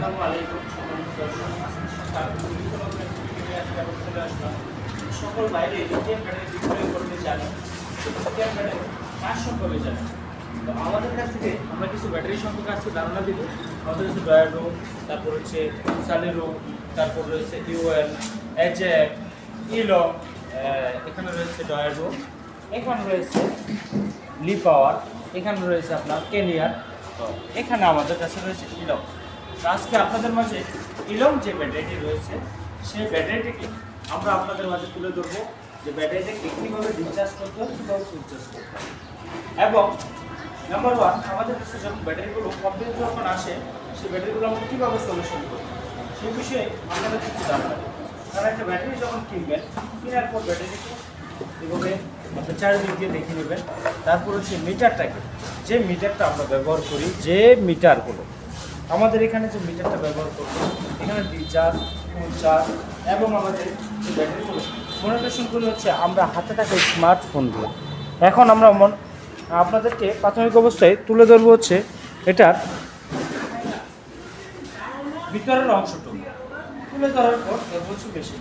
আসসালামু আলাইকুম সম্মানিত দর্শক। আজকে সকাল আজকে আবার চলে আসলাম। সকল বাইরে লিথিয়াম ব্যাটারি বিক্রয় করতে জানেন, লিথিয়াম ব্যাটারি কাজ সম্পর্কে জানেন। তো আমাদের কাছ থেকে আমরা কিছু ব্যাটারি সম্পর্কে আজকে ধারণা দিব। আমাদের কাছে ডয়াডো, তারপর হচ্ছে সালেরো, তারপর রয়েছে ইউএল, এজেক, ইলং, এখানে রয়েছে ডয়াডো, এখানে রয়েছে লি পাওয়ার, এখানে রয়েছে আপনার কেনিয়ার, তো এখানে আমাদের কাছে রয়েছে ইলং। তো আজকে আপনাদের মাঝে ইলং যে ব্যাটারিটি রয়েছে সেই ব্যাটারিটিকে আমরা আপনাদের মাঝে তুলে ধরবো, যে ব্যাটারিটাকে কীভাবে রিচার্জ করতে হবে, কীভাবে রিচার্জ করতে হবে। এবং নাম্বার ওয়ান, আমাদের কাছে যখন ব্যাটারিগুলো কমপ্লেন যখন আসে সেই ব্যাটারিগুলো আমরা কীভাবে সলিউশন করব সেই বিষয়ে আপনাদের কিছু জানাবেন। কারণ একটা ব্যাটারি যখন কিনবেন, কেনার পর ব্যাটারিকে এভাবে আপনার চারিদিক দিয়ে দেখে নেবেন। তারপর হচ্ছে মিটারটাকে, যে মিটারটা আমরা ব্যবহার করি, যে মিটারগুলো আমাদের এখানে যে মিটারটা ব্যবহার করবো, এখানে ডিচার্জ, ফুল চার্জ এবং আমাদের যে ব্যাটারিগুলো মনিটরেশন করি হচ্ছে আমরা হাতে থাকা স্মার্টফোন দিয়ে। এখন আমরা আপনাদেরকে প্রাথমিক অবস্থায় তুলে ধরবো হচ্ছে এটার ভিতরের অংশটুকু তুলে ধরার পর ধরবো হচ্ছে বেশি।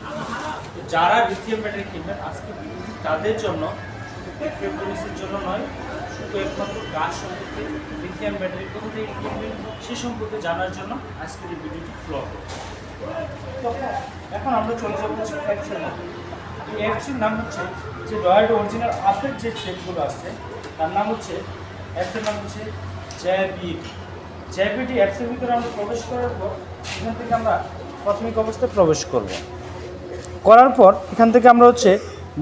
তো যারা লিথিয়াম ব্যাটারি কিনবেন আজকে তাদের জন্য, শুধু পেট্রোল পুলিশের জন্য নয়, শুধু একমাত্র কাজ সম্পর্কে, লিথিয়াম ব্যাটারি কোথা থেকে কিনবেন সে সম্পর্কে জানার জন্য আজকের এই ভিডিওটি ফ্লো হবে। তো এখন আমরা চলে যাবো হচ্ছে অ্যাপসের মধ্যে। এই অ্যাপসের নাম হচ্ছে, যে ডয়াডো অরিজিনাল আপডেট যে সেটগুলো আছে তার নাম হচ্ছে, অ্যাপসের নাম হচ্ছে জ্যাবিটি। অ্যাপসের ভিতরে আমরা প্রবেশ করার পর এখান থেকে আমরা প্রাথমিক অবস্থায় প্রবেশ করার পর এখান থেকে আমরা হচ্ছে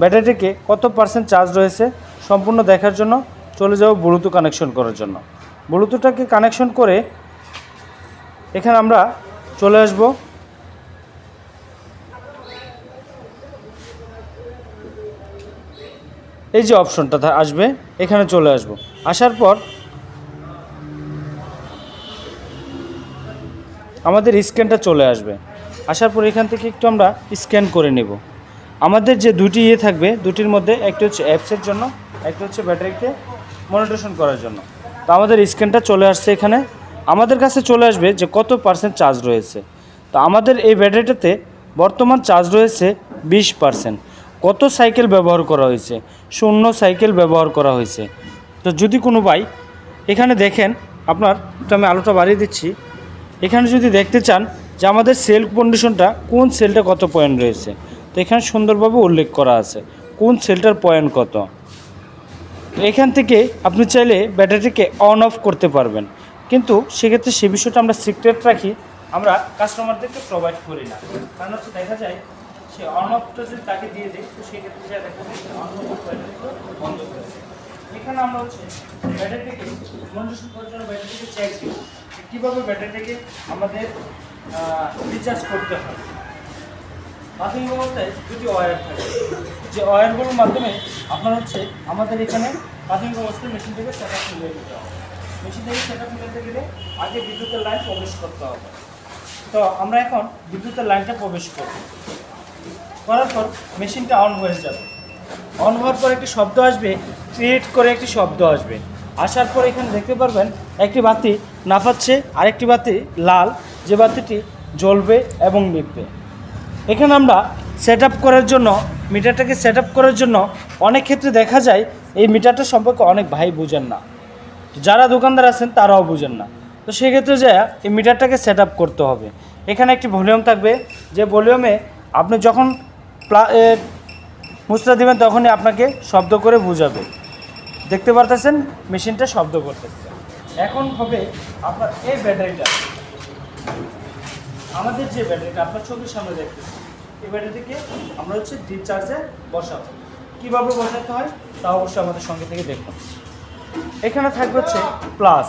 ব্যাটারিটিকে কত পার্সেন্ট চার্জ রয়েছে সম্পূর্ণ দেখার জন্য চলে যাব ব্লুটুথ কানেকশন করার জন্য। ব্লুটুথটাকে কানেকশন করে এখানে আমরা চলে আসব এই যে অপশনটা আসবে, এখানে চলে আসব। আসার পর আমাদের স্ক্যানটা চলে আসবে। আসার পর এখান থেকে একটু আমরা স্ক্যান করে নেব। আমাদের যে দুটি থাকবে, দুটির মধ্যে একটি হচ্ছে অ্যাপসের জন্য, একটি হচ্ছে ব্যাটারিকে মনিটরেশন করার জন্য। তো আমাদের স্ক্যানটা চলে আসছে, এখানে আমাদের কাছে চলে আসবে যে কত পার্সেন্ট চার্জ রয়েছে। তো আমাদের এই ব্যাটারিটাতে বর্তমান চার্জ রয়েছে 20%। কত সাইকেল ব্যবহার করা হয়েছে? 0 সাইকেল ব্যবহার করা হয়েছে। তো যদি কোনো ভাই এখানে দেখেন, আপনার একটু আমি আলোটা বাড়িয়ে দিচ্ছি, এখানে যদি দেখতে চান যে আমাদের সেল কন্ডিশনটা কোন সেলটা কত পয়েন্ট রয়েছে, তো এখানে সুন্দরভাবে উল্লেখ করা আছে কোন সেলটার পয়েন্ট কত। তো এখান থেকে আপনি চাইলে ব্যাটারিটিকে অন অফ করতে পারবেন, কিন্তু সেক্ষেত্রে সে বিষয়টা আমরা সিক্রেট রাখি, আমরা কাস্টমারদেরকে প্রোভাইড করি না। কারণ হচ্ছে দেখা যায় সে অন অফটা যদি তাকে দিয়ে দিই, তো সেক্ষেত্রে যা দেখা যায় অন অফ বন্ধ করে দেয়। এখানে আমরা হচ্ছে ব্যাটারিটিকে মনিটরেশন করার জন্য ব্যাটারিটিকে চেক দিই কীভাবে ব্যাটারিটাকে আমাদের রিচার্জ করতে হয়। প্রাথমিক অবস্থায় দুটি ওয়্যার থাকে, যে ওয়্যারগুলোর মাধ্যমে আপনার হচ্ছে আমাদের এখানে প্রাথমিক অবস্থায় মেশিন থেকে সেট আপ মিলিয়ে দিতে হবে। মেশিন থেকে সেট আপ মিলাতে গেলে আগে বিদ্যুতের লাইন প্রবেশ করতে হবে। তো আমরা এখন বিদ্যুতের লাইনটা প্রবেশ করব, করার পর মেশিনটা অন হয়ে যাবে। অন হওয়ার পর একটি শব্দ আসবে, ক্রিয়েট করে একটি শব্দ আসবে। আসার পর এখানে দেখতে পারবেন একটি বাতি নাফাচ্ছে, আরেকটি বাতি লাল, যে বাতিটি জ্বলবে এবং নিভবে। এখানে আমরা সেট আপ করার জন্য, মিটারটাকে সেট আপ করার জন্য অনেক ক্ষেত্রে দেখা যায় এই মিটারটা সম্পর্কে অনেক ভাই বুঝেন না, তো যারা দোকানদার আছেন তারাও বুঝেন না। তো সেক্ষেত্রে যে এই মিটারটাকে সেট আপ করতে হবে। এখানে একটি ভলিউম থাকবে, যে ভলিউমে আপনি যখন মুচড়া দেবেন তখনই আপনাকে শব্দ করে বুঝাবে। দেখতে পারতেছেন মেশিনটা শব্দ করতেছে। এখন হবে আপনার এই ব্যাটারিটা, আমাদের যে ব্যাটারিটা আপনার চোখের সামনে দেখতেছি, এই ব্যাটারিটিকে আমরা হচ্ছে ডিসচার্জে বসাবো। কীভাবে বসাতে হয় তা অবশ্যই আমাদের সঙ্গে থেকে দেখুন। এখানে থাকবে হচ্ছে প্লাস,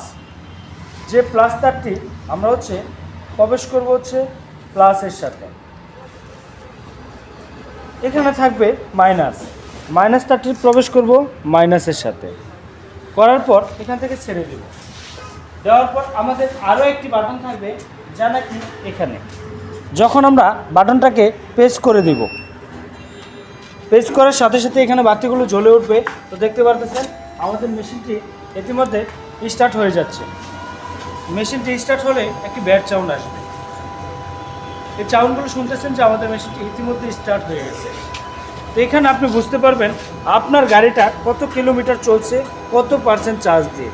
যে প্লাস তারটি আমরা হচ্ছে প্রবেশ করব হচ্ছে প্লাসের সাথে। এখানে থাকবে মাইনাস তারটি প্রবেশ করব মাইনাসের সাথে। করার পর এখান থেকে ছেড়ে দেব। দেওয়ার পর আমাদের আরও একটি বাটন থাকবে, যা নাকি এখানে যখন আমরা বাটনটাকে প্রেস করে দিব, প্রেস করার সাথে সাথে এখানে বাতিগুলো জ্বলে উঠবে। তো দেখতে পারতেছেন আমাদের মেশিনটি ইতিমধ্যে স্টার্ট হয়ে যাচ্ছে। মেশিনটি স্টার্ট হলে একটি ব্যাড সাউন্ড আসবে। এই সাউন্ডগুলো শুনতেছেন যে আমাদের মেশিনটি ইতিমধ্যে স্টার্ট হয়ে গেছে। তো এখানে আপনি বুঝতে পারবেন আপনার গাড়িটা কত কিলোমিটার চলছে, কত পার্সেন্ট চার্জ দিয়ে,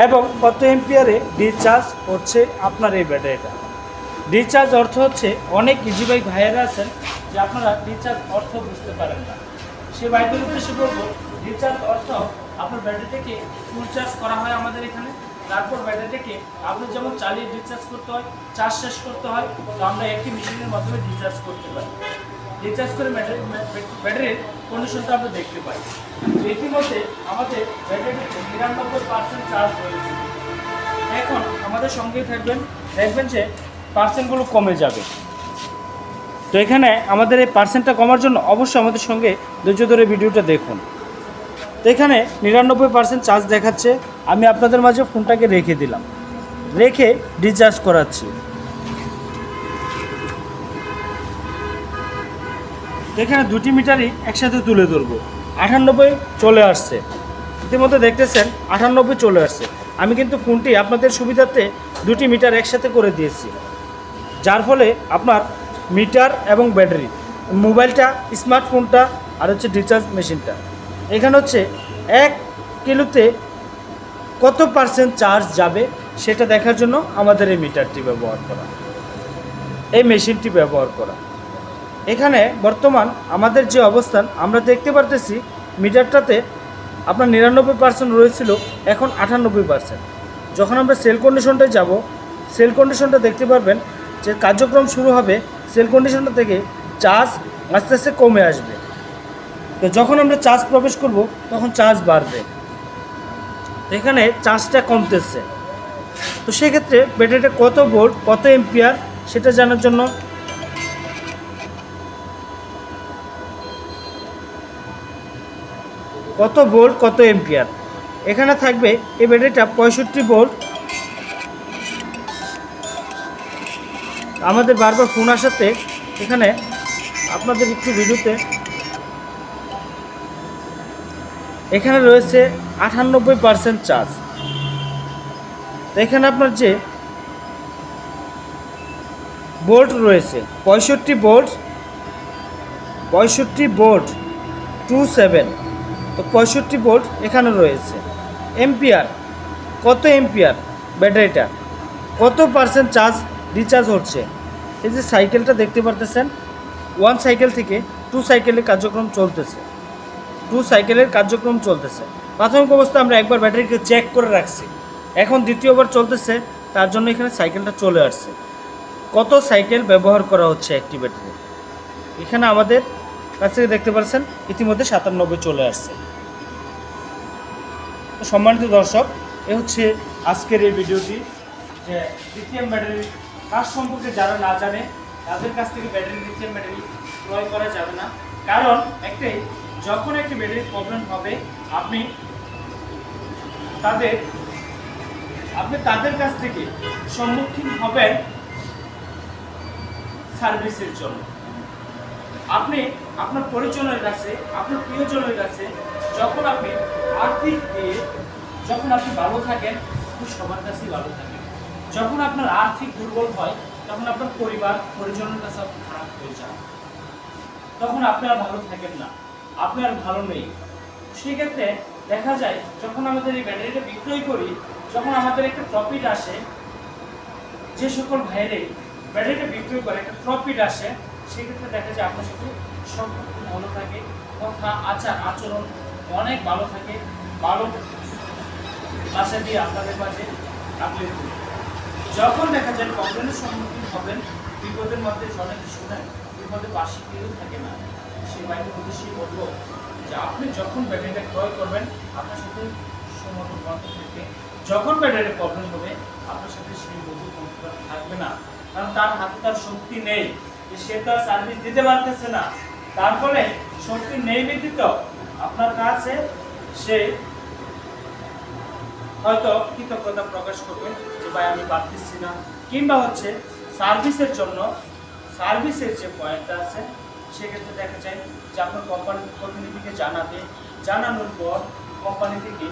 এবং কত এম্পিয়ারে ডিসচার্জ হচ্ছে আপনার এই ব্যাটারিটা। ডিসচার্জ অর্থ হচ্ছে অনেক ইজি বাইক ভাইয়েরা আছেন যে আপনারা ডিসচার্জ অর্থ বুঝতে পারেন না, সে বাইকের উদ্দেশ্যে বলবো ডিসচার্জ অর্থ আপনার ব্যাটারিটাকে ফুল চার্জ করা হয় আমাদের এখানে। তারপর ব্যাটারিটাকে আপনি যেমন চালিয়ে ডিসচার্জ করতে হয়, চার্জ শেষ করতে হয়, তো আমরা একটি মেশিনের মাধ্যমে ডিসচার্জ করতে পারি। রিচার্জ করে ব্যাটারির কন্ডিশনটা আমরা দেখতে পাই। ইতিমধ্যে আমাদের ব্যাটারিটি ৯৯% চার্জ হয়েছে। এখন আমাদের সঙ্গেই থাকবেন, দেখবেন যে পার্সেন্টগুলো কমে যাবে। তো এখানে আমাদের এই পার্সেন্টটা কমার জন্য অবশ্যই আমাদের সঙ্গে ধৈর্য ধরে ভিডিওটা দেখুন। তো এখানে ৯৯% চার্জ দেখাচ্ছে, আমি আপনাদের মাঝে ফোনটাকে রেখে দিলাম, রেখে রিচার্জ করাচ্ছি। এখানে দুটি মিটারই একসাথে তুলে ধরবো। ৯৮ চলে আসছে, ইতিমধ্যে দেখতেছেন ৯৮ চলে আসছে। আমি কিন্তু ফোনটি আপনাদের সুবিধার্থে দুটি মিটার একসাথে করে দিয়েছি, যার ফলে আপনার মিটার এবং ব্যাটারি, মোবাইলটা, স্মার্টফোনটা আর হচ্ছে রিচার্জ মেশিনটা, এখানে হচ্ছে 1 কিলোতে কত পার্সেন্ট চার্জ যাবে সেটা দেখার জন্য আমাদের এই মিটারটি ব্যবহার করা, এই মেশিনটি ব্যবহার করা। এখানে বর্তমান আমাদের যে অবস্থান আমরা দেখতে পারতেছি, মিটারটাতে আপনার ৯৯% রয়েছিল, এখন ৯৮%। যখন আমরা সেল কন্ডিশনটায় যাব, সেল কন্ডিশনটা দেখতে পারবেন যে কার্যক্রম শুরু হবে, সেল কন্ডিশনটা থেকে চার্জ আস্তে আস্তে কমে আসবে। তো যখন আমরা চার্জ প্রবেশ করব তখন চার্জ বাড়বে। তো এখানে চার্জটা কমতেছে। তো সেক্ষেত্রে ব্যাটারিটা কত ভোল্ট, কত এম্পিয়ার সেটা জানার জন্য কত ভোল্ট, কত এম্পিয়ার এখানে থাকবে। এই ব্যাটারিটা 65 ভোল্ট। আমাদের বারবার ফোন আসাতে এখানে আপনাদের একটু ভিডিওতে এখানে রয়েছে ৯৮% চার্জ। তো এখানে আপনার যে ভোল্ট রয়েছে 65 ভোল্ট, 65 ভোল্ট 27, তো 65 ভোল্ট এখানে রয়েছে। এম্পিয়ার, কত এম্পিয়ার ব্যাটারিটা, কত পার্সেন্ট চার্জ রিচার্জ হচ্ছে। এই যে সাইকেলটা দেখতে পারতেছেন, 1 সাইকেল থেকে 2 সাইকেলের কার্যক্রম চলতেছে, 2 সাইকেলের কার্যক্রম চলতেছে। প্রাথমিক অবস্থা আমরা একবার ব্যাটারিকে চেক করে রাখছি, এখন দ্বিতীয়বার চলতেছে, তার জন্য এখানে সাইকেলটা চলে আসছে। কত সাইকেল ব্যবহার করা হচ্ছে একটি ব্যাটারি, এখানে আমাদের কাছ থেকে দেখতে পাচ্ছেন ইতিমধ্যে ৯৭ চলে আসছে। তো সম্মানিত দর্শক, এ হচ্ছে আজকের এই ভিডিওটি, যে লিথিয়াম ব্যাটারির কাজ সম্পর্কে যারা না জানে তাদের কাছ থেকে লিথিয়াম ব্যাটারি ক্রয় করা যাবে না। কারণ একটাই, যখন একটি ব্যাটারির প্রবলেম হবে আপনি তাদের কাছ থেকে সম্মুখীন হবেন সার্ভিসের জন্য। আপনি আপনার পরিজনের কাছে, আপনার প্রিয়জনের কাছে যখন আপনি আর্থিক দিয়ে যখন আপনি ভালো থাকেন, আপনি সবার কাছেই ভালো থাকেন। যখন আপনার আর্থিক দুর্বল হয় তখন আপনার পরিজনের কাছে আপনি খারাপ হয়ে যান, তখন আপনি আর ভালো থাকেন না, আপনি আর ভালো নেই। সেক্ষেত্রে দেখা যায় যখন আমাদের এই ব্যাটারিটা বিক্রয় করি, যখন আমাদের একটা প্রফিট আসে, যে সকল ভাইয়েরাই ব্যাটারিটা বিক্রয় করে একটা প্রফিট আসে, সেক্ষেত্রে দেখা যায় আপনার সাথে সম্পর্ক ভালো থাকে, কথা আচরণ অনেক ভালো থাকে, ভালো ভাষা দিয়ে আপনাদের মাঝে আপনি যখন দেখা যায় প্রবলেমের সম্মুখীন হবেন, বিপদের মধ্যে অনেক শোনেন, বিপদে পাশে কেউ থাকে না, সেই বাইকের উদ্দেশ্যেই বলবো যে আপনি যখন ব্যাটারিটা ক্রয় করবেন আপনার সাথে সমর্থন বন্ধ থেকে, যখন ব্যাটারির প্রবলেম হবে আপনার সাথে সেই বন্ধু থাকবে না, কারণ তার হাতে তার শক্তি নেই, সে তার সার্ভিস দিতে পারতেছে না, তার ফলে শক্তি নেই ব্যতীত আপনার কাছে সে হয়তো কৃতজ্ঞতা প্রকাশ করবে যে ভাই আমি পারতেছি না, কিংবা হচ্ছে সার্ভিসের জন্য সার্ভিসের যে পয়েন্টটা আছে সেক্ষেত্রে দেখা যায় যে আপনার কোম্পানির প্রতিনিধিকে জানানোর পর কোম্পানি থেকে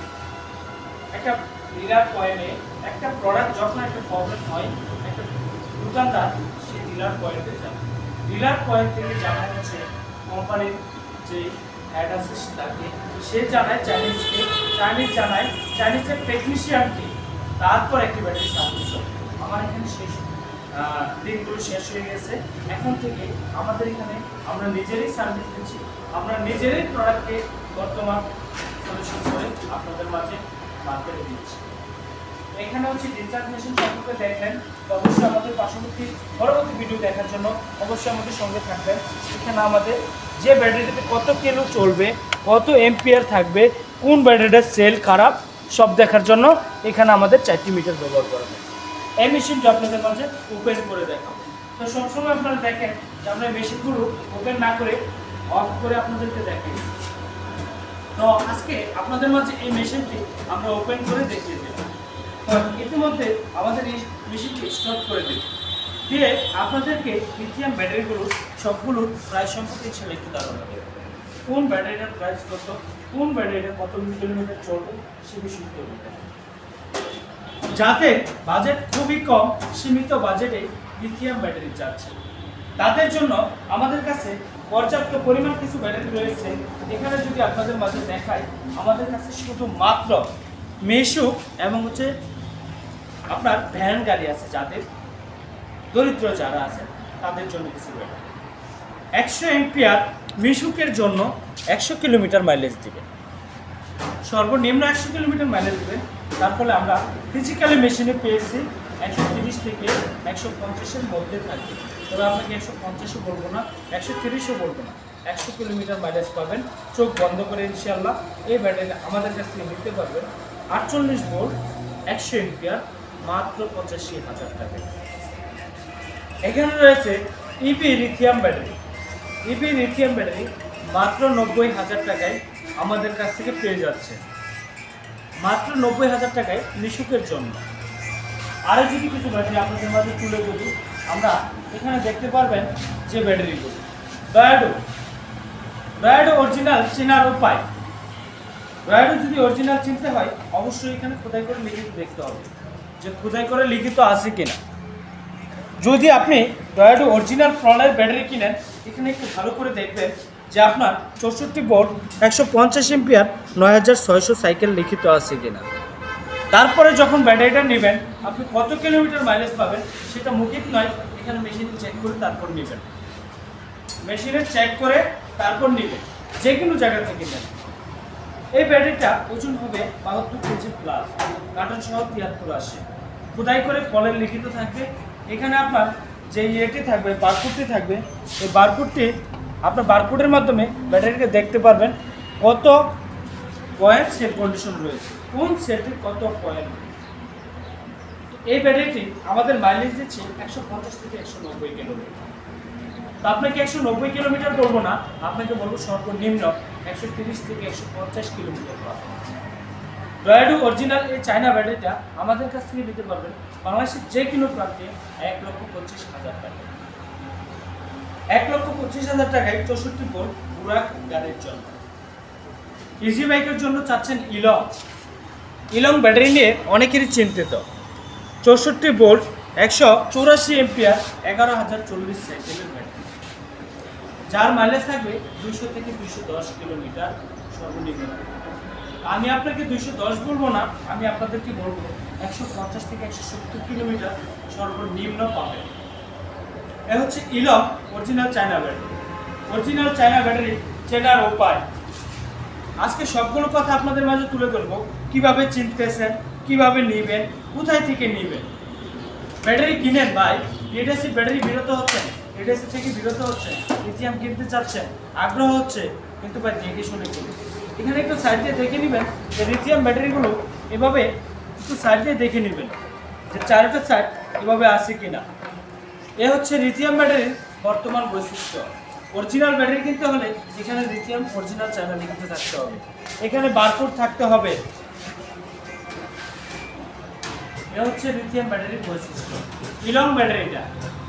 একটা ডিলার পয়েন্টে একটা প্রোডাক্ট যখন একটা প্রবলেম হয়, একটা দোকানদার সে ডিলার পয়েন্টে যাবে। ডিলার পয়েন্ট থেকে জানায় হচ্ছে কোম্পানির যে হেড আছে তাকে, সে জানায় চাইনিজকে, চাইনিজ জানায় চাইনিজের টেকনিশিয়ানকে, তারপর একটি ব্যাটারি সার্ভিস হবে। আমার এখানে শেষ দিনগুলো শেষ হয়ে গেছে। এখন থেকে আমাদের এখানে আমরা নিজেরাই সার্ভিস দিচ্ছি, আমরা নিজেরাই প্রোডাক্টকে বর্তমান সলিউশন করে আপনাদের মাঝে মার্কেটে দিচ্ছি। এখানে হচ্ছে ডিসচার্জ মেশিন সম্পর্কে দেখলেন, তো অবশ্যই আমাদের পার্শ্ববর্তী পরবর্তী ভিডিও দেখার জন্য অবশ্যই আমাদের সঙ্গে থাকবেন। এখানে আমাদের যে ব্যাটারিতে কত কিলো চলবে, কত এম্পিয়ার থাকবে, কোন ব্যাটারিটার সেল খারাপ, সব দেখার জন্য এখানে আমাদের 4টি মিটার ব্যবহার করা হয়। এই মেশিনটা আপনাদের মাঝে ওপেন করে দেখাবো। তো সবসময় আপনারা দেখেন যে আমরা মেশিনগুলো ওপেন না করে অফ করে আপনাদেরকে দেখাই। তো আজকে আপনাদের মাঝে এই মেশিনটি আমরা ওপেন করে দেখিয়ে দিলাম। তো ইতিমধ্যে আমাদের এই মেশিনটি স্টপ করে দিই, দিয়ে আপনাদেরকে লিথিয়াম ব্যাটারিগুলো সবগুলোর প্রাইস সম্পর্কে একটু ধারণা দেবে। কোন ব্যাটারিটার প্রাইস কত, কোন ব্যাটারিটা কত কিলোমিটার চলবে সে বিষয়ে বলতে, যাতে বাজেট খুবই কম, সীমিত বাজেটে লিথিয়াম ব্যাটারি যাচ্ছে তাদের জন্য আমাদের কাছে পর্যাপ্ত পরিমাণ কিছু ব্যাটারি রয়েছে। এখানে যদি আপনাদের মাঝে দেখাই, আমাদের কাছে শুধুমাত্র মেশুক এবং হচ্ছে আপনার ভ্যান গাড়ি আছে, যাদের দরিদ্র যারা আছে তাদের জন্য কিছু ব্যাটারি 100 এম্পিয়ার মিশুকের জন্য 100 কিলোমিটার মাইলেজ দিবে, সর্বনিম্ন 100 কিলোমিটার মাইলেজ দিবে। তার ফলে আমরা ফিজিক্যালি মেশিনে পেয়েছি 130 থেকে 150-এর মধ্যে থাকবে। তবে আপনাকে 150ও বলবো না, 130ও বলবো না, 100 কিলোমিটার মাইলেজ পাবেন চোখ বন্ধ করে ইনশাআল্লাহ। এই ব্যাটারি আমাদের কাছ থেকে নিতে পারবেন 48 ভোল্ট 100 এম্পিয়ার মাত্র 85,000 টাকা। এখানে রয়েছে EP lithium battery. EP lithium battery মাত্র 90,000 টাকায় আমাদের কাছ থেকে পেয়ে যাচ্ছে, মাত্র 90,000 টাকায় নিশুকের জন্য। আরও যদি কিছু ব্যাটারি আপনাদের মাঝে তুলে ধরি, আমরা এখানে দেখতে পারবেন যে ব্যাটারিগুলো ডয়াডো অরিজিনাল চেনার উপায়। ডয়াডো যদি অরিজিনাল চিনতে হয় অবশ্যই এখানে খোদাই করে লিখিত দেখতে হবে যে খোদাই করে লিখিত আছে কিনা। যদি আপনি ডয়াডো অরিজিনাল প্রলের ব্যাটারি কিনেন, এখানে একটু ভালো করে দেখবেন যে আপনার 64 ভোল্ট 150 এম্পিয়ার 9600 সাইকেল লিখিত আছে কিনা। তারপরে যখন ব্যাটারিটা নেবেন আপনি কত কিলোমিটার মাইলেজ পাবেন সেটা মৌখিক নয়, এখানে মেশিনে চেক করে তারপর নেবেন, মেশিনে চেক করে তারপর নেবেন, যে কোনো জায়গা থেকে নেন। এই ব্যাটারিটা ওজন হবে 72 কেজি প্লাস, কার্টন সহ 73 আসে, খোদাই করে কলের লিখিত থাকবে। এখানে আপনার যে ইয়েটি থাকবে, বারকোডটি থাকবে, এই বারকোডটি আপনার বারকোডের মাধ্যমে ব্যাটারিকে দেখতে পারবেন কত পয়েন্ট সেল কন্ডিশন রয়েছে, কোন সেলটি কত পয়েন্ট রয়েছে। এই ব্যাটারিটি আমাদের মাইলেজ দিচ্ছে 150 থেকে 190 কিলোমিটার। তো আপনাকে 190 কিলোমিটার বলবো না, আপনাকে বলবো সর্বনিম্ন 130 থেকে 150 কিলোমিটার পাবেন। ডয়াডো অরিজিনাল এই চায়না ব্যাটারিটা আমাদের কাছ থেকে নিতে পারবেন বাংলাদেশের যে কোনো প্রান্তে 1,25,000 টাকা। 1,25,000 টাকায় 64 ভোল্ট বুরাক গাড়ির জন্য। ইজি বাইকের জন্য চাচ্ছেন ইলং ব্যাটারি নিয়ে অনেকেরই চিন্তিত। 64 ভোল্ট 184 এম্পিয়ার 11,040 সাইকেলের ব্যাটারি, যার মাইলেজ থাকবে 200 থেকে 210 কিলোমিটার সর্বনিম্ন। আমি আপনাকে 210 বলবো না, আমি আপনাদেরকে বলবো 150 থেকে 170 কিলোমিটার সর্বনিম্ন পাবেন। এ হচ্ছে ইলং original China battery. Original China battery চেনার উপায় আজকে সবগুলো কথা আপনাদের মাঝে তুলে ধরবো। কিভাবে চিনতেছেন, কিভাবে নেবেন, কোথায় থেকে নেবেন। ব্যাটারি কিনেন ভাই, এডিসি ব্যাটারি বিরত হচ্ছেন, এডিসি থেকে বিরত হচ্ছেন, লিথিয়াম কিনতে চাচ্ছেন, আগ্রহ হচ্ছে, কিন্তু ভাই দেখে শুনে কিনুন। এখানে একটু সাইড দিয়ে দেখে নেবেন যে লিথিয়াম ব্যাটারিগুলো এভাবে একটু সাইড দিয়ে দেখে নেবেন যে চারটা সাইড এভাবে আছে কিনা। এ হচ্ছে লিথিয়াম ব্যাটারির বর্তমান বৈশিষ্ট্য। অরিজিনাল ব্যাটারি কিনতে হলে এখানে লিথিয়াম অরিজিনাল চায়না লিখিত থাকতে হবে, এখানে বারকোড থাকতে হবে। এ হচ্ছে লিথিয়াম ব্যাটারির বৈশিষ্ট্য। ইলং ব্যাটারিটা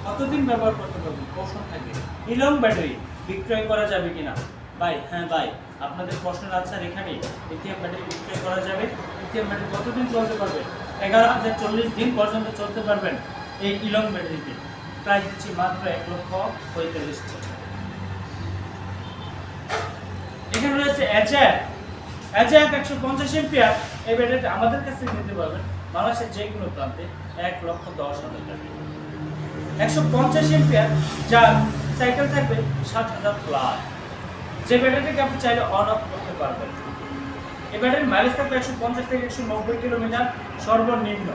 কতদিন ব্যবহার করতে পারবেন প্রশ্ন থাকে, ইলং ব্যাটারি বিক্রয় করা যাবে কিনা। ভাই হ্যাঁ ভাই, আপনাদের প্রশ্নের আনসার এখানে। লিথিয়াম ব্যাটারি বিক্রয় করা যাবে। লিথিয়াম ব্যাটারি কতদিন চলতে পারবে? 11,040 দিন পর্যন্ত চলতে পারবেন এই ইলং ব্যাটারিতে। প্রাইস দিচ্ছি মাত্র 1,45,000 টাকা। এখানে রয়েছে অ্যাজাক 150 এম্পিয়ার। এই ব্যাটারিটা আমাদের কাছে নিতে পারবেন বাংলাদেশের যে কোনো প্রান্তে 1,10,000 টাকা। 150 এম্পিয়ার যার সাইকেল থাকবে 7,000 প্লাস, যে ব্যাটারিটাকে আপনি চাইলে অন অফ করতে পারবেন। এই ব্যাটারির মাইলেজ থাকবে 150 থেকে 190 কিলোমিটার সর্বনিম্ন।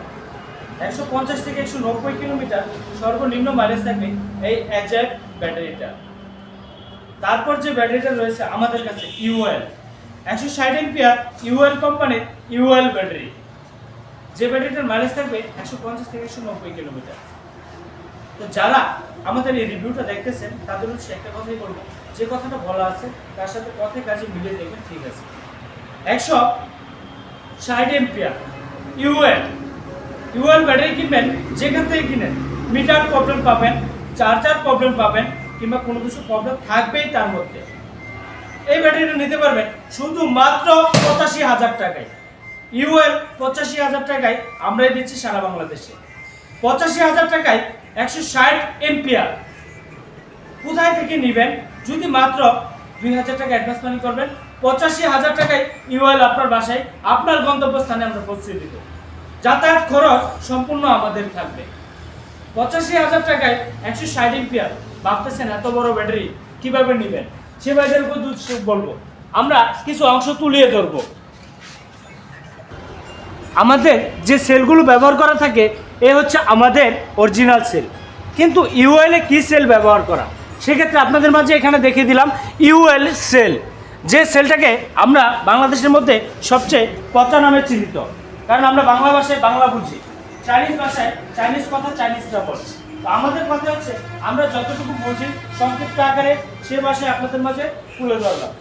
150 থেকে 190 কিলোমিটার সর্বনিম্ন মাইলেজ থাকবে এই অ্যাজাক ব্যাটারিটা। তারপর যে ব্যাটারিটা রয়েছে আমাদের কাছে ইউএল 160 এম্পিয়ার ইউএল কোম্পানির ইউএল ব্যাটারি, যে ব্যাটারিটার মাইলেজ থাকবে 150 থেকে 190 কিলোমিটার। তো যারা আমাদের এই রিভিউটা দেখতেছেন তাদের হচ্ছে একটা কথাই বলবো, যে কথাটা বলা আছে তার সাথে কথায় কাজে মিলিয়ে দেখবেন, ঠিক আছে। 160 এম্পিয়ার ইউএল ব্যাটারি কিনবেন, যেখান থেকে কিনেন মিটার প্রবলেম পাবেন, চার্জার প্রবলেম পাবেন, কিংবা কোনো কিছু প্রবলেম থাকবেই তার মধ্যে। এই ব্যাটারিটা নিতে পারবেন শুধুমাত্র 85,000 টাকায়। ইউএল 85,000 টাকায় আমরাই দিচ্ছি সারা বাংলাদেশে। 85,000 টাকায় 160 এম্পিয়ার। কোথায় থেকে নেবেন? যদি মাত্র 2,000 টাকা অ্যাডভান্স মানি করবেন, 85,000 টাকায় ইউএল আপনার বাসায় আপনার গন্তব্যস্থানে আমরা পৌঁছে দিব। যাতায়াত খরচ সম্পূর্ণ আমাদের থাকবে। 85,000 টাকায় 160 এম্পিয়ার। ভাবতেছেন এত বড় ব্যাটারি কিভাবে নেবেন? সে ব্যাটারির উপর বলবো, আমরা কিছু অংশ তুলিয়ে ধরবো। আমাদের যে সেলগুলো ব্যবহার করা থাকে এ হচ্ছে আমাদের অরিজিনাল সেল, কিন্তু ইউএল এ কী সেল ব্যবহার করা, সেক্ষেত্রে আপনাদের মাঝে এখানে দেখিয়ে দিলাম ইউএল সেল, যে সেলটাকে আমরা বাংলাদেশের মধ্যে সবচেয়ে পচা নামে চিহ্নিত, কারণ আমরা বাংলা ভাষায় বাংলা বুঝি, চাইনিজ ভাষায় চাইনিজ কথা চাইনিজরা বলে। তো আমাদের কথা হচ্ছে আমরা যতটুকু বুঝি সংক্ষিপ্ত আকারে সে ভাষায় আপনাদের মাঝে তুলে ধরলাম।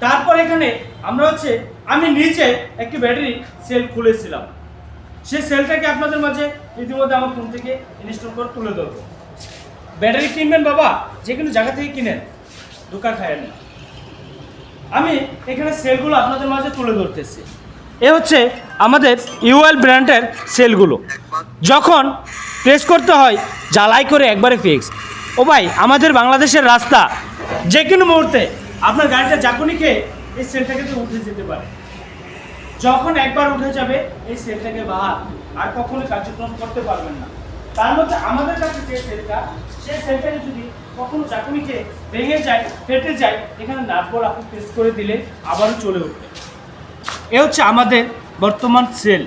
তারপর এখানে আমরা হচ্ছে আমি নিজে একটি ব্যাটারি সেল খুলেছিলাম, সেই সেলটাকে আপনাদের মাঝে ইতিমধ্যে আমার ফোন থেকে ইনস্টল করে তুলে ধরবো। ব্যাটারি কিনবেন বাবা, যে কোনো জায়গা থেকে কিনেন, ধোঁকা খায় না। আমি এখানে সেলগুলো আপনাদের মাঝে তুলে ধরতেছি। এ হচ্ছে আমাদের ইউএল ব্র্যান্ডের সেলগুলো, যখন প্রেস করতে হয় জ্বালাই করে একবারে ফিক্স। ও ভাই, আমাদের বাংলাদেশের রাস্তা যে কোনো মুহূর্তে আপনার গাড়িটা ঝাঁকুনি খেয়ে এই সেলটাকে তো উঠে যেতে পারে। যখন একবার উঠে যাবে এই সেলটাকে বাহার আর কখনো কার্যক্রম করতে পারবেন না। তার মধ্যে আমাদের কাছে যে সেলটা, সেই সেলটাকে যদি কখনো ঝাঁকুনি খেয়ে ভেঙে যায়, ফেটে যায়, এখানে নাটবল আপনি প্রেস করে দিলে আবারও চলে উঠবে। এ হচ্ছে আমাদের বর্তমান সেল।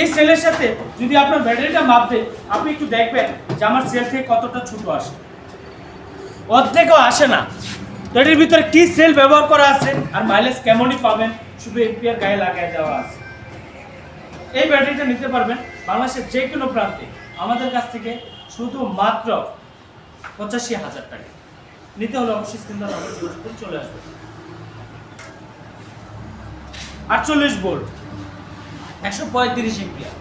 এই সেলের সাথে যদি আপনার ব্যাটারিটা মাপ দেয়, আপনি একটু দেখবেন যে আমার সেল থেকে কতটা ছোট আসে, অর্ধেকও আসে না। তো এটির ভিতরে কি সেল ব্যবহার করা আছে আর মাইলেজ কেমনই পাবেন, শুধু এম্পিয়ার গায়ে লাগায় দেওয়া আছে। এই ব্যাটারিটা নিতে পারবেন বাংলাদেশের যে কোনো প্রান্তে আমাদের কাছ থেকে শুধুমাত্র 85,000 টাকা। নিতে হলে অবশ্যই স্ক্রিনে নম্বর যোগাযোগ করে চলে আসবে। 48 ভোল্ট 135 এম্পিয়ার,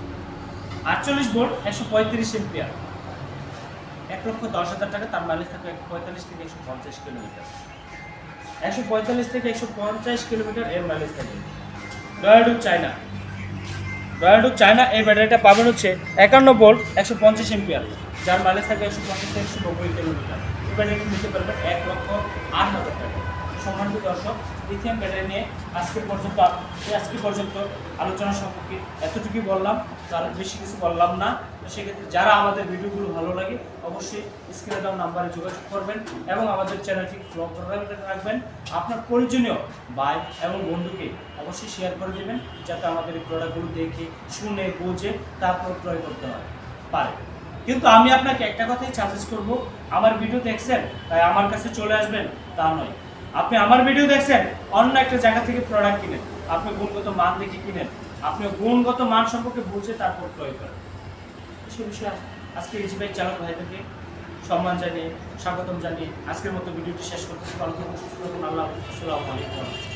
48 ভোল্ট 135 এম্পিয়ার, 1,10,000 টাকা। তার মাইলেজ থাকবে 145 থেকে 150 কিলোমিটার। 145 থেকে 150 কিলোমিটার এর মাইলেজ থাকবে। ডয়াডু চায়না এই ব্যাটারিটা পাবেন হচ্ছে 51 ভোল্ট 150 এম্পিয়ার, যার মাইলেজ থাকবে 150 থেকে 190 কিলোমিটার। এই ব্যাটারিটি নিতে পারবেন 1,08,000 টাকা। সম্মানিত দর্শক, লিথিয়াম ব্যাটারি নিয়ে আজকে পর্যন্ত আলোচনা সম্পর্কে এতটুকুই বললাম, তার বেশি কিছু বললাম না। তো সেক্ষেত্রে যারা আমাদের ভিডিওগুলো ভালো লাগে অবশ্যই স্ক্রিনে দেওয়া নাম্বারে যোগাযোগ করবেন এবং আমাদের চ্যানেলটি ফলো করে রাখবেন। আপনার প্রয়োজনীয় ভাই এবং বন্ধুকে অবশ্যই শেয়ার করে দেবেন, যাতে আমাদের এই প্রোডাক্টগুলো দেখে শুনে বুঝে তারপর ক্রয় করতে পারে। কিন্তু আমি আপনাকে একটা কথাই সাজেস্ট করব, আমার ভিডিও দেখছেন তাই আমার কাছে চলে আসবেন তা নয়। আপনি আমার ভিডিও দেখছেন, অন্য একটা জায়গা থেকে প্রোডাক্ট কিনেন, আপনি গুণগত মান দেখে কিনেন, আপনি গুণগত মান সম্পর্কে বুঝে তারপর ক্রয় করেন। সে বিষয়ে আজকে ইজি বাইক চালক ভাইদেরকে সম্মান জানিয়ে স্বাগতম জানিয়ে আজকের মতো ভিডিওটি শেষ করতেছি। ভালো থাকুন, সুস্থ থাকুন। আল্লাহ হাফেজ। আসসালামু আলাইকুম।